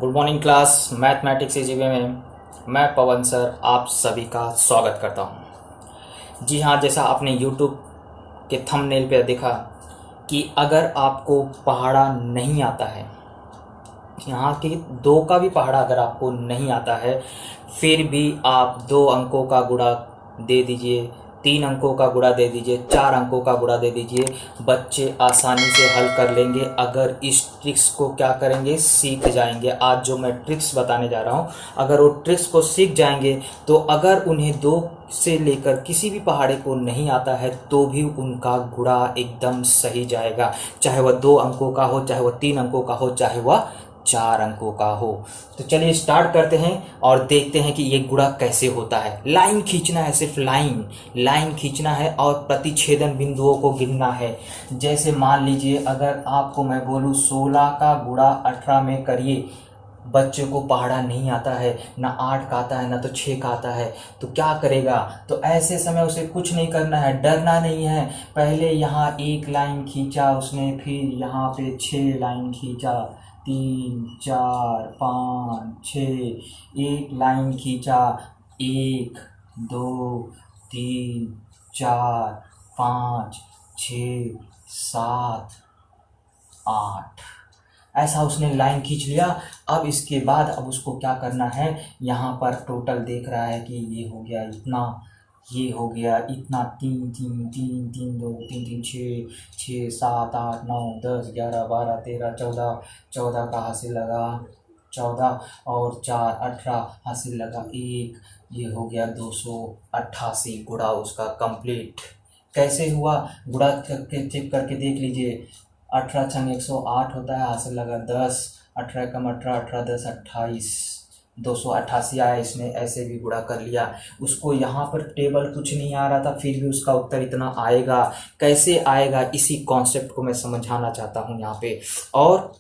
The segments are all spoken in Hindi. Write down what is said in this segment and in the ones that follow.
Good morning class mathematics AGB में मैं पवन सर आप सभी का स्वागत करता हूं। जी हाँ, जैसा आपने यूट्यूब के थंबनेल पे देखा कि अगर आपको पहाड़ा नहीं आता है, यहाँ के दो का भी पहाड़ा अगर आपको नहीं आता है, फिर भी आप 2 अंकों का गुणा दे दीजिए, 3 अंकों का गुणा दे दीजिए, 4 अंकों का गुणा दे दीजिए, बच्चे आसानी से हल कर लेंगे अगर इस ट्रिक्स को क्या करेंगे, सीख जाएंगे। आज जो मैं ट्रिक्स बताने जा रहा हूँ, अगर वो ट्रिक्स को सीख जाएंगे तो अगर उन्हें 2 से लेकर किसी भी पहाड़े को नहीं आता है तो भी उनका गुणा एकदम सही जाएगा, चाहे वह 2 अंकों का हो, चाहे वह 3 अंकों का हो, चाहे वह 4 अंकों का हो। तो चलिए स्टार्ट करते हैं और देखते हैं कि ये गुणा कैसे होता है। लाइन खींचना है, सिर्फ लाइन खींचना है और प्रतिच्छेदन बिंदुओं को गिनना है। जैसे मान लीजिए अगर आपको मैं बोलूँ 16 का गुणा 18 में करिए, बच्चे को पहाड़ा नहीं आता है, ना 8 का आता है ना तो 6 का आता है, तो क्या करेगा? तो ऐसे समय उसे कुछ नहीं करना है, डरना नहीं है। पहले यहाँ 1 लाइन खींचा उसने, फिर यहाँ पे 6 लाइन खींचा, 3 4 5 6, 1 लाइन खींचा, 1 2 3 4 5 6 7 8, ऐसा उसने लाइन खींच लिया। अब इसके बाद अब उसको क्या करना है, यहाँ पर टोटल देख रहा है कि ये हो गया इतना, ये हो गया इतना, 3 3 3 3 2 3 3 6 6 7 8 9 10 11 12 13 14, 14 का हासिल लगा 14 और 4 18 हासिल लगा 1, ये हो गया 288 गुणा उसका कंप्लीट। कैसे हुआ गुणा करके चेक करके देख लीजिए। 18 छंग 108 होता है, हासिल लगा 10, 18 कम 18, 18 10 28, 288 आया। इसने ऐसे भी गुणा कर लिया। उसको यहाँ पर टेबल कुछ नहीं आ रहा था, फिर भी उसका उत्तर इतना आएगा। कैसे आएगा, इसी कॉन्सेप्ट को मैं समझाना चाहता हूँ यहाँ पे। और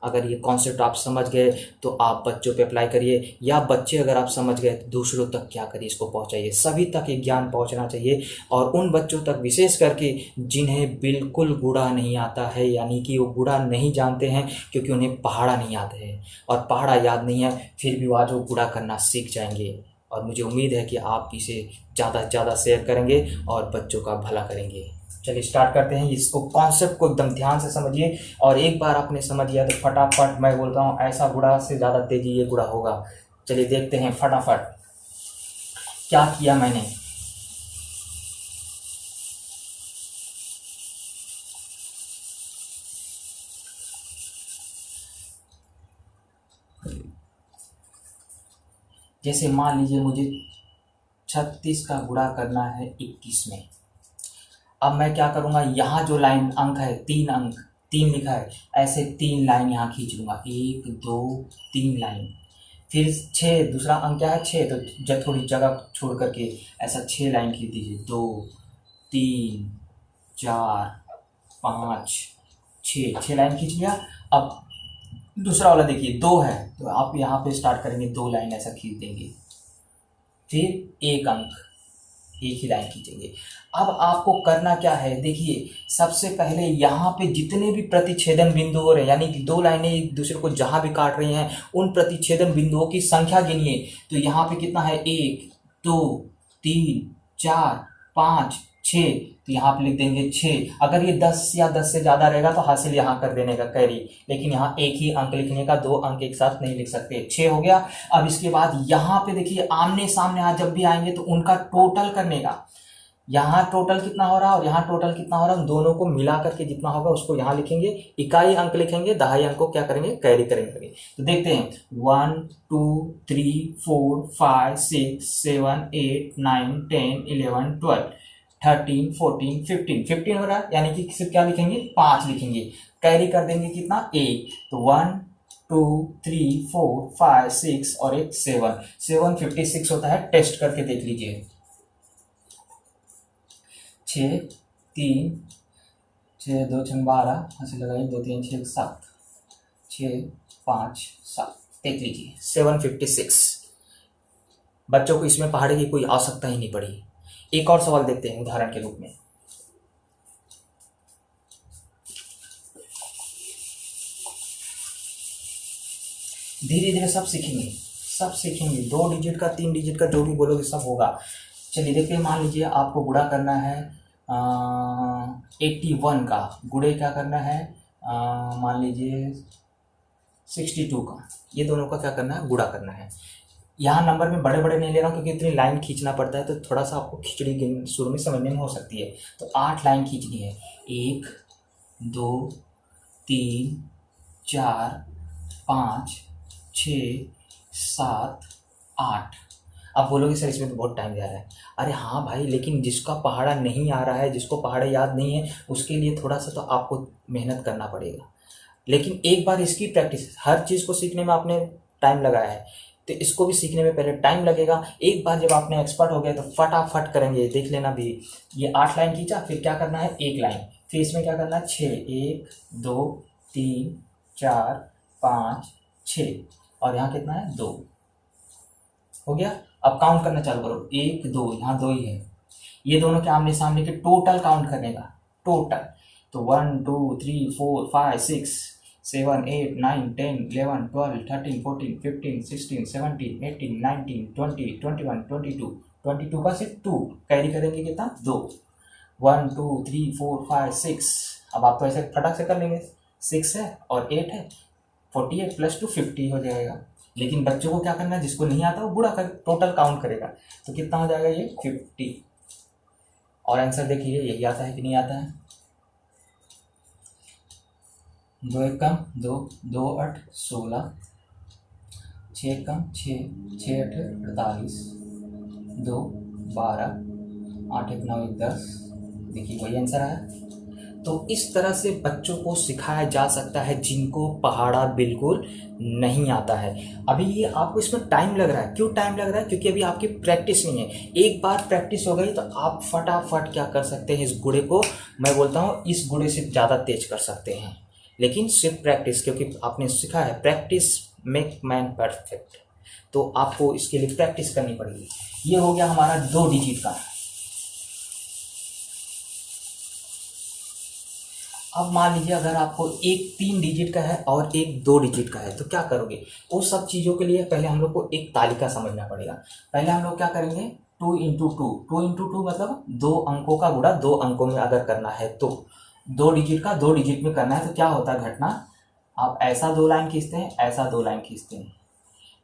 अगर ये कॉन्सेप्ट आप समझ गए तो आप बच्चों पे अप्लाई करिए, या बच्चे अगर आप समझ गए तो दूसरों तक क्या करिए, इसको पहुंचाइए। सभी तक ये ज्ञान पहुंचना चाहिए, और उन बच्चों तक विशेष करके जिन्हें बिल्कुल गुणा नहीं आता है, यानी कि वो गुणा नहीं जानते हैं क्योंकि उन्हें पहाड़ा नहीं याद है और पहाड़ा याद नहीं है, फिर भी आज वो गुणा करना सीख जाएंगे। और मुझे उम्मीद है कि आप इसे ज़्यादा से ज़्यादा शेयर करेंगे और बच्चों का भला करेंगे। चलिए स्टार्ट करते हैं। इसको कॉन्सेप्ट को एकदम ध्यान से समझिए, और एक बार आपने समझ लिया तो फटाफट मैं बोलता हूँ ऐसा गुणा से ज़्यादा तेजी ये गुणा होगा। चलिए देखते हैं फटाफट क्या किया मैंने। जैसे मान लीजिए मुझे 36 का गुणा करना है 21 में। अब मैं क्या करूँगा, यहाँ जो लाइन अंक है 3 अंक, 3 लिखा है, ऐसे 3 लाइन यहाँ खींच लूँगा, 1 2 3 लाइन। फिर 6 दूसरा अंक क्या है 6, तो जब थोड़ी जगह छोड़ करके ऐसा 6 लाइन खींच दीजिए, 2 3 4 5 6 लाइन खींच लिया। अब दूसरा वाला देखिए 2 है, तो आप यहाँ पे स्टार्ट करेंगे, 2 लाइन ऐसा खींच देंगे, फिर 1 अंक, एक ही लाइन खींचेंगे। अब आपको करना क्या है, देखिए सबसे पहले यहाँ पे जितने भी प्रतिच्छेदन बिंदु हो रहे हैं, यानी कि 2 लाइनें एक दूसरे को जहाँ भी काट रही हैं, उन प्रतिच्छेदन बिंदुओं की संख्या गिनिए। तो यहाँ पे कितना है, 1 2 3 4 5 6, तो यहाँ पे लिख देंगे 6। अगर ये 10 या 10 से ज़्यादा रहेगा तो हासिल यहाँ कर देने का कैरी, लेकिन यहाँ एक ही अंक लिखने का, 2 अंक एक साथ नहीं लिख सकते। 6 हो गया। अब इसके बाद यहाँ पे देखिए आमने सामने आज जब भी आएंगे तो उनका टोटल करने का, यहाँ टोटल कितना हो रहा है और यहाँ टोटल कितना हो रहा है, उन दोनों को मिला करके जितना होगा उसको यहाँ लिखेंगे, इकाई अंक लिखेंगे, दहाई अंक को क्या करेंगे, कैरी करेंगे। तो देखते हैं 1 2 3 4 5 6 7 8 9 10 11 12 13 14 15, 15 हो रहा है, यानी कि सिर्फ क्या लिखेंगे, 5 लिखेंगे, कैरी कर देंगे कितना, 1। तो 1 2 3 4 5 6 और एक 7, 7 56 होता है। टेस्ट करके देख लीजिए, 6 3 6 2 6 12, हंसी लगाइए, 2 3 6 7 6 5 7, देख लीजिए 756। बच्चों को इसमें पहाड़े की कोई आवश्यकता ही नहीं पड़ी। एक और सवाल देखते हैं उदाहरण के रूप में। धीरे धीरे सब सीखेंगे, सब सीखेंगे। 2 डिजिट का 3 डिजिट का जो भी बोलोगे सब होगा। चलिए देखते हैं, मान लीजिए आपको गुणा करना है 81 का, गुणे क्या करना है मान लीजिए 62 का, ये दोनों का क्या करना है, गुणा करना है। यहाँ नंबर में बड़े बड़े नहीं ले रहा हूँ क्योंकि इतनी लाइन खींचना पड़ता है, तो थोड़ा सा आपको खिचड़ी गिन शुरू में समझने में हो सकती है। तो 8 लाइन खींचनी है, 1 2 3 4 5 6 7 8। अब बोलोगे सर इसमें तो बहुत टाइम जा रहा है। अरे हाँ भाई, लेकिन जिसका पहाड़ा नहीं आ रहा है, जिसको पहाड़ा याद नहीं है, उसके लिए थोड़ा सा तो आपको मेहनत करना पड़ेगा। लेकिन एक बार इसकी प्रैक्टिस, हर चीज़ को सीखने में आपने टाइम लगाया है, तो इसको भी सीखने में पहले टाइम लगेगा। एक बार जब आपने एक्सपर्ट हो गए तो फटाफट करेंगे। देख लेना भी, ये 8 लाइन खींचा, फिर क्या करना है 1 लाइन, फिर इसमें क्या करना है 6, 1 2 3 4 5 6, और यहाँ कितना है 2, हो गया। अब काउंट करना चालू करो, 1 2, यहाँ 2 ही है। ये दोनों के आमने सामने के टोटल काउंट करने का, टोटल। तो 1 2 3 4 5 6 7 8 9 10 11 12 13 14 15 16 17 18 19 20 21 22, 22 का सिर्फ 2 कैरी करेंगे, कितना 2, 1 2 3 4 5 6। अब आप तो ऐसे फटाक से कर लेंगे, 6 है और 8 है, 48 + 2 50 हो जाएगा। लेकिन बच्चों को क्या करना है, जिसको नहीं आता वो गुणा कर टोटल काउंट करेगा, तो कितना हो जाएगा ये 50। और आंसर देखिए यही आता है कि नहीं आता है। 2 1 कम 2, 2 8 16, 6 कम 6, 6 8 48, 2 12, 8 1 9 1 10। देखिए वही आंसर आया। तो इस तरह से बच्चों को सिखाया जा सकता है जिनको पहाड़ा बिल्कुल नहीं आता है। अभी ये आपको इसमें टाइम लग रहा है, क्यों टाइम लग रहा है, क्योंकि अभी आपकी प्रैक्टिस नहीं है। एक बार प्रैक्टिस हो गई तो आप फटाफट क्या कर सकते हैं, इस गुणे को, मैं बोलता हूँ इस गुणे से ज़्यादा तेज कर सकते हैं। लेकिन सिर्फ प्रैक्टिस, क्योंकि आपने सीखा है प्रैक्टिस मेक मैन परफेक्ट, तो आपको इसके लिए प्रैक्टिस करनी पड़ेगी। ये हो गया हमारा 2 डिजिट का। अब मान लीजिए अगर आपको एक 3 डिजिट का है और एक 2 डिजिट का है, तो क्या करोगे। उस सब चीज़ों के लिए पहले हम लोग को एक तालिका समझना पड़ेगा। पहले हम लोग क्या करेंगे, 2 × 2, 2 × 2 मतलब 2 अंकों का गुणा 2 अंकों में अगर करना है तो 2 डिजिट का 2 डिजिट में करना है, तो क्या होता है घटना, आप ऐसा 2 लाइन खींचते हैं, ऐसा 2 लाइन खींचते हैं,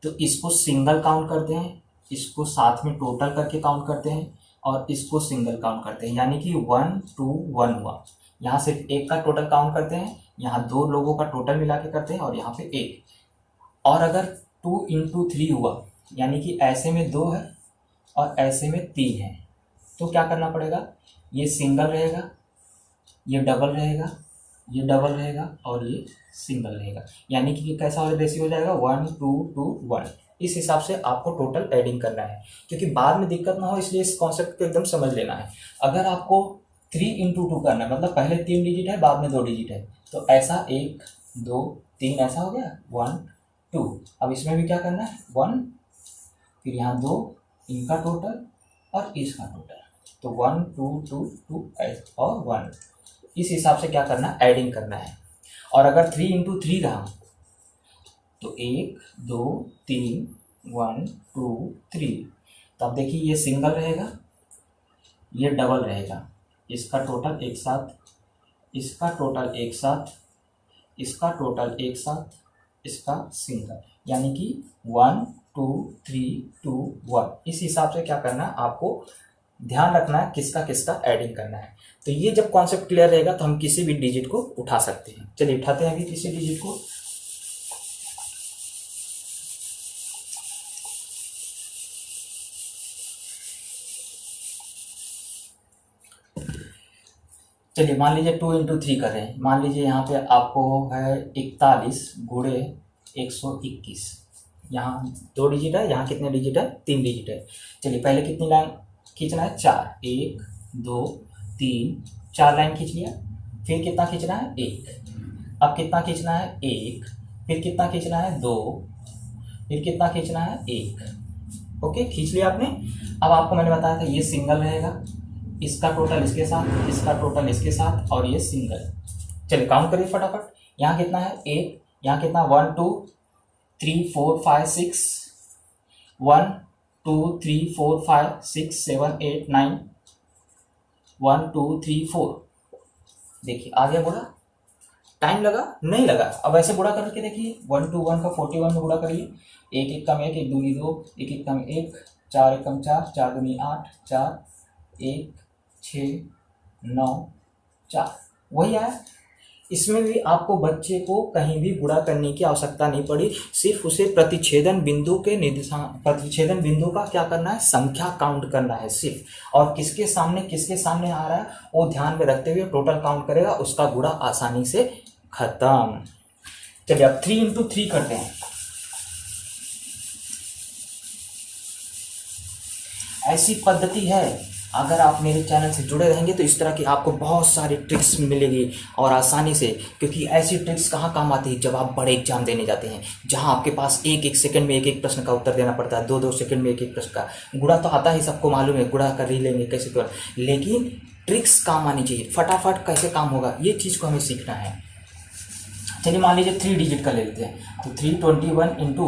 तो इसको सिंगल काउंट करते हैं, इसको साथ में टोटल करके काउंट करते हैं, और इसको सिंगल काउंट करते हैं, यानी कि 1 2 1 हुआ। यहाँ सिर्फ एक का टोटल काउंट करते हैं, यहाँ 2 लोगों का टोटल मिला के करते हैं, और यहाँ पे 1। और अगर 2 × 3 हुआ, यानी कि ऐसे में 2 है और ऐसे में 3 है, तो क्या करना पड़ेगा, ये सिंगल रहेगा, ये डबल रहेगा, ये डबल रहेगा, और ये सिंगल रहेगा, यानी कि कैसा रेशियो हो जाएगा 1 2 2 1। इस हिसाब से आपको टोटल एडिंग करना है, क्योंकि बाद में दिक्कत ना हो, इसलिए इस कॉन्सेप्ट को एकदम समझ लेना है। अगर आपको 3 × 2 करना है, मतलब पहले 3 डिजिट है बाद में 2 डिजिट है, तो ऐसा 1 2 3 ऐसा हो गया 1 2। अब इसमें भी क्या करना है 1, फिर यहाँ 2, इनका टोटल और इसका टोटल, तो 1 2 2 2 और 1। इस हिसाब से क्या करना है, एडिंग करना है। और अगर 3 × 3 रहा, तो 1 2 3 1 2 3, तो अब देखिए ये सिंगल रहेगा, ये डबल रहेगा, इसका टोटल एक साथ, इसका टोटल एक साथ, इसका टोटल एक साथ, इसका सिंगल, यानी कि 1 2 3 2 1। इस हिसाब से क्या करना है, आपको ध्यान रखना है किसका किसका एडिंग करना है। तो ये जब कॉन्सेप्ट क्लियर रहेगा तो हम किसी भी डिजिट को उठा सकते हैं। चलिए उठाते हैं अभी किसी डिजिट को। चलिए मान लीजिए 2 × 3 कर रहे हैं। मान लीजिए यहाँ पे आपको है 41 × 121। यहाँ 2 डिजिट है, यहाँ कितने डिजिट है, 3 डिजिट है। चलिए पहले कितनी लाइन खींचना है, 4, 1 2 3 4 लाइन खींच लिया। फिर कितना खींचना है, 1। अब कितना खींचना है, 1। फिर कितना खींचना है, 2। फिर कितना खींचना है, 1। ओके, खींच लिया आपने। अब आपको मैंने बताया था ये सिंगल रहेगा, इसका टोटल इसके साथ, इसका टोटल इसके साथ, और ये सिंगल। चलिए काउंट करिए फटाफट। यहाँ कितना है, 1। यहाँ कितना 1 2 3 4 5 6, 1 2 3 4 5 6 7 8 9, 1 2 3 4। देखिए आ गया गुणा। टाइम लगा नहीं लगा। अब ऐसे गुणा करके देखिए, 1 2 1 का 41 में गुणा करिए। एक एक कम एक, एक दूनी दो, एक एक कम एक, चार एक कम चार, चार दूनी आठ, चार एक 6 9 4, वही आया। इसमें भी आपको बच्चे को कहीं भी गुणा करने की आवश्यकता नहीं पड़ी, सिर्फ उसे प्रतिच्छेदन बिंदु के प्रतिच्छेदन बिंदु का क्या करना है, संख्या काउंट करना है सिर्फ। और किसके सामने आ रहा है वो ध्यान में रखते हुए टोटल काउंट करेगा, उसका गुणा आसानी से खत्म। चलिए अब 3 इंटू 3 करते हैं। ऐसी पद्धति है, अगर आप मेरे चैनल से जुड़े रहेंगे तो इस तरह की आपको बहुत सारी ट्रिक्स मिलेगी और आसानी से। क्योंकि ऐसी ट्रिक्स कहाँ काम आती है, जब आप बड़े एग्जाम देने जाते हैं, जहाँ आपके पास एक एक सेकंड में एक एक प्रश्न का उत्तर देना पड़ता है, दो दो सेकंड में एक एक प्रश्न का। गुणा तो आता ही, सबको मालूम है, गुणा कर ही लेंगे कैसे कर, लेकिन ट्रिक्स काम आनी चाहिए। फटाफट कैसे काम होगा ये चीज़ को हमें सीखना है। चलिए मान लीजिए 3 डिजिट का ले लेते हैं, तो 321 इंटू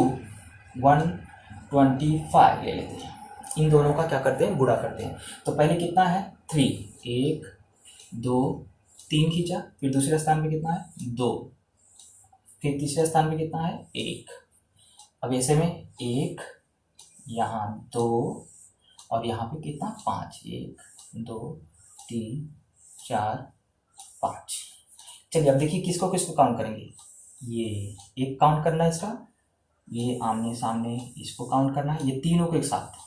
125 ले लेते हैं। इन दोनों का क्या करते हैं, गुणा करते हैं। तो पहले कितना है 3, 1 2 3 खींचा, फिर दूसरे स्थान पे कितना है 2, फिर तीसरे स्थान पे कितना है 1। अब ऐसे में 1 यहाँ 2 और यहाँ पे कितना 5, 1 2 3 4 5। चलिए अब देखिए किसको किसको काउंट करेंगे। ये एक काउंट करना है इसका, ये आमने सामने इसको काउंट करना है, ये तीनों को एक साथ,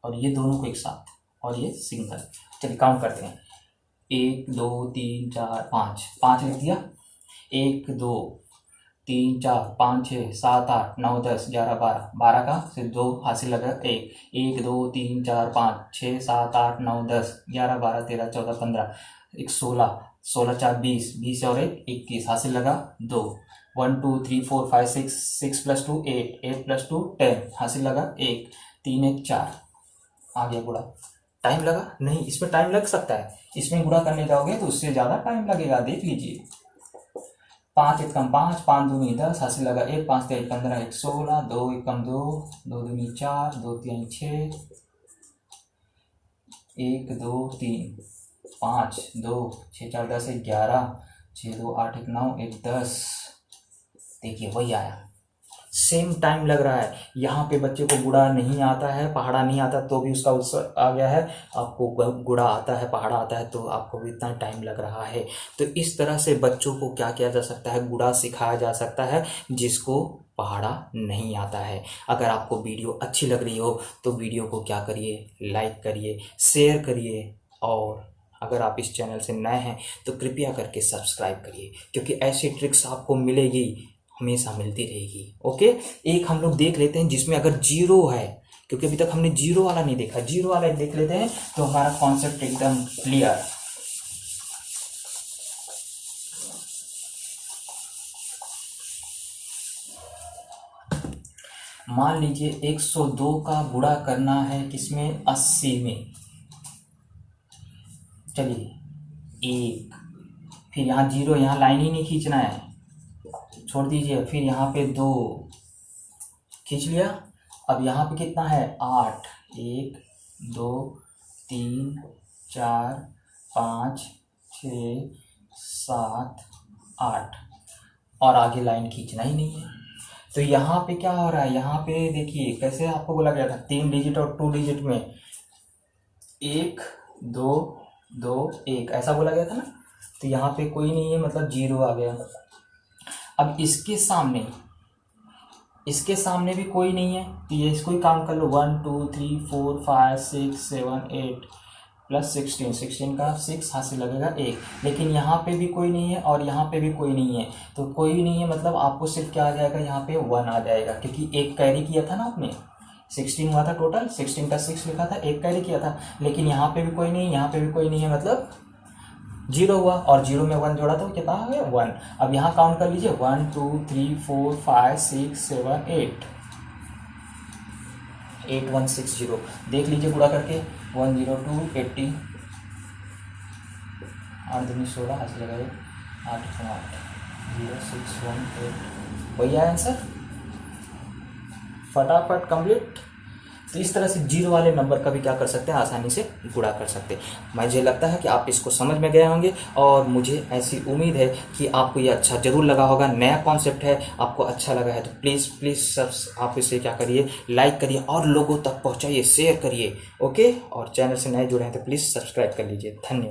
और ये दोनों को एक साथ, और ये सिंगल। चलिए काउंट करते हैं, 1 2 3 4 5, 5 लिख दिया। 1 2 3 4 5 6 7 8 9 10 11 12, 12 का सिर्फ 2 हासिल लगा 1, 1 2 3 4 5 6 7 8 9 10 11 12 13 14 15, 16, 16 4 20, 20 और 1 21 हासिल लगा 2, 1 2 3 4 5 6, 6 + 2 8, 8 + 2 10 हासिल लगा 1, 3 1 4 आ गया गुणा। टाइम लगा नहीं, इसमें टाइम लग सकता है, इसमें गुणा करने जाओगे तो उससे ज़्यादा टाइम लगेगा। देख लीजिए, 5 1 कम 5, 5 दूनी 10 हासिल लगा 1, 5 3 15, 1 16, 2 1 कम 2, 2 दूनी 4, 2 3 6, 1 2 3 5 2 6 4 10 1 11, 6 2 8 1 9 1 10। देखिए वही आया, सेम टाइम लग रहा है। यहाँ पे बच्चे को गुणा नहीं आता है, पहाड़ा नहीं आता, तो भी उसका उत्तर आ गया है। आपको गुणा आता है, पहाड़ा आता है, तो आपको भी इतना टाइम लग रहा है। तो इस तरह से बच्चों को क्या किया जा सकता है, गुणा सिखाया जा सकता है, जिसको पहाड़ा नहीं आता है। अगर आपको वीडियो अच्छी लग रही हो तो वीडियो को क्या करिए, लाइक करिए, शेयर करिए, और अगर आप इस चैनल से नए हैं तो कृपया करके सब्सक्राइब करिए, क्योंकि ऐसी ट्रिक्स आपको मिलेगी, हमेशा मिलती रहेगी। ओके, एक हम लोग देख लेते हैं जिसमें अगर जीरो है, क्योंकि अभी तक हमने जीरो वाला नहीं देखा, जीरो वाला देख लेते हैं तो हमारा कॉन्सेप्ट एकदम क्लियर। मान लीजिए 102 का गुणा करना है किसमें, 80 में। चलिए 1, फिर यहाँ जीरो, यहाँ लाइन ही नहीं खींचना है, छोड़ दीजिए। फिर यहाँ पे 2 खींच लिया। अब यहाँ पे कितना है 8, 1 2 3 4 5 6 7 8, और आगे लाइन खींचना ही नहीं है। तो यहाँ पे क्या हो रहा है, यहाँ पे देखिए कैसे आपको बोला गया था 3 डिजिट और 2 डिजिट में 1 2 2 1 ऐसा बोला गया था ना। तो यहाँ पे कोई नहीं है, मतलब जीरो आ गया। अब इसके सामने भी कोई नहीं है, तो ये इसको ही काउंट कर लो, 1 2 3 4 5 6 7 8 प्लस 16, 16 का 6 हासिल लगेगा 1। लेकिन यहाँ पे भी कोई नहीं है और यहाँ पे भी कोई नहीं है, तो कोई भी नहीं है मतलब आपको सिर्फ क्या आ जाएगा, यहाँ पे 1 आ जाएगा, क्योंकि एक कैरी किया था ना आपने, 16 हुआ था टोटल, 16 का 6 लिखा था, एक कैरी किया था। लेकिन यहाँ पे भी कोई नहीं, यहाँ पे भी कोई नहीं है, मतलब जीरो हुआ, और जीरो में 1 जोड़ा तो कितना हो गया 1। अब यहाँ काउंट कर लीजिए 1 2 3 4 5 6 7 8, 8160 देख लीजिए पूरा करके, 102 80, 8 दूनी 16 हासिल लगाए 8 8 0 6 1 8, वही आया आंसर। फटाफट कंप्लीट। तो इस तरह से जीरो वाले नंबर का भी क्या कर सकते हैं, आसानी से गुणा कर सकते हैं। मुझे लगता है कि आप इसको समझ में गए होंगे और मुझे ऐसी उम्मीद है कि आपको ये अच्छा जरूर लगा होगा। नया कॉन्सेप्ट है, आपको अच्छा लगा है तो प्लीज़ प्लीज़ सब आप इसे क्या करिए, लाइक करिए और लोगों तक पहुंचाइए, शेयर करिए। ओके, और चैनल से नए जुड़े हैं तो प्लीज़ सब्सक्राइब कर लीजिए। धन्यवाद।